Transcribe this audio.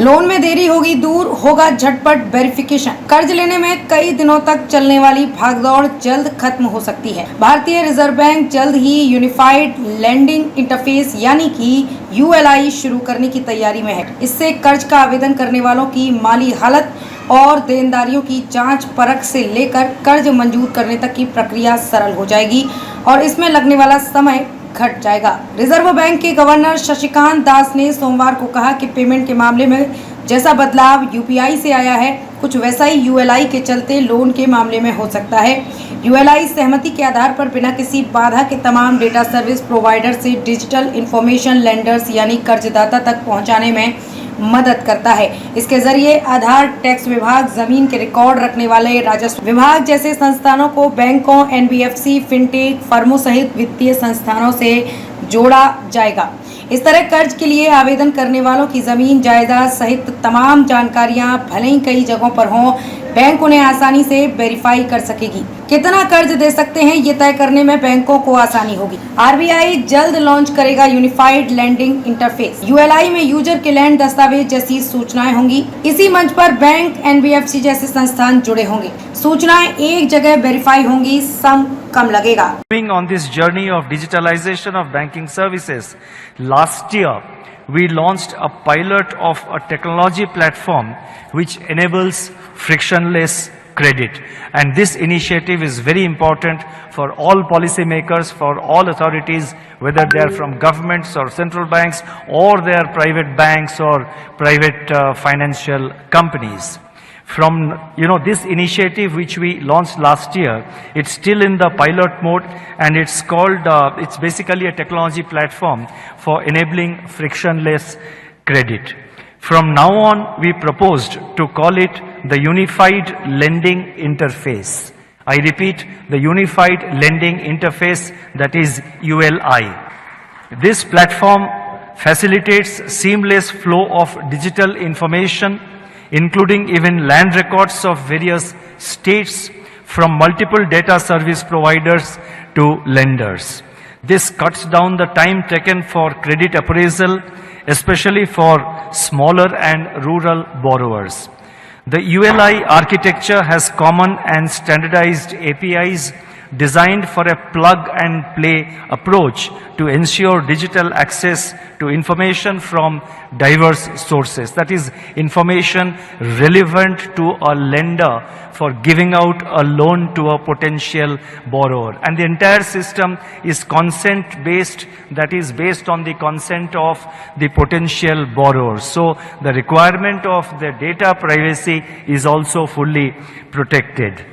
Loan में देरी होगी दूर, होगा झटपट वेरिफिकेशन। कर्ज लेने में कई दिनों तक चलने वाली भागदौड़ जल्द खत्म हो सकती है। भारतीय रिजर्व बैंक जल्द ही यूनिफाइड लेंडिंग इंटरफेस यानी कि ULI शुरू करने की तैयारी में है। इससे कर्ज का आवेदन करने वालों की माली हालत और देनदारियों की जांच परख से लेकर कर्ज मंजूर करने तक की प्रक्रिया सरल हो जाएगी और इसमें लगने वाला समय घट जाएगा। रिजर्व बैंक के गवर्नर शक्तिकांत दास ने सोमवार को कहा कि पेमेंट के मामले में जैसा बदलाव UPI से आया है, कुछ वैसा ही ULI के चलते लोन के मामले में हो सकता है। ULI सहमति के आधार पर बिना किसी बाधा के तमाम डेटा सर्विस प्रोवाइडर से डिजिटल इंफॉर्मेशन लेंडर्स यानी कर्जदाता तक पहुंचाने में मदद करता है। इसके जरिए आधार, टैक्स विभाग, जमीन के रिकॉर्ड रखने वाले राजस्व विभाग जैसे संस्थानों को बैंकों, NBFC, फिनटेक फर्मों सहित वित्तीय संस्थानों से जोड़ा जाएगा। इस तरह कर्ज के लिए आवेदन करने वालों की जमीन, जायदाद सहित तमाम जानकारियां भले ही कई जगहों पर हों, बैंक उन्हें आसानी से वेरीफाई कर सकेगी। कितना कर्ज दे सकते हैं ये तय करने में बैंकों को आसानी होगी। RBI जल्द लॉन्च करेगा यूनिफाइड लैंडिंग इंटरफेस। ULI में यूजर के लैंड दस्तावेज जैसी सूचनाएं होंगी। इसी मंच पर बैंक, NBFC जैसे संस्थान जुड़े होंगे। सूचनाएं एक जगह वेरीफाई होंगी, सम कम लगेगा। On this journey of digitalization of banking services, last year we launched a pilot of a technology platform which enables frictionless credit, and this initiative is very important for all policymakers, for all authorities, whether they are from governments or central banks or they are private banks or private financial companies. From this initiative which we launched last year, it's still in the pilot mode, and it's called it's basically a technology platform for enabling frictionless credit. From now on, we proposed to call it the Unified Lending Interface. I repeat, the Unified Lending Interface, that is ULI. This platform facilitates seamless flow of digital information, including even land records of various states from multiple data service providers to lenders. This cuts down the time taken for credit appraisal, especially for smaller and rural borrowers. The ULI architecture has common and standardized APIs designed for a plug-and-play approach to ensure digital access to information from diverse sources. That is, information relevant to a lender for giving out a loan to a potential borrower. And the entire system is consent-based, that is based on the consent of the potential borrower. So the requirement of the data privacy is also fully protected.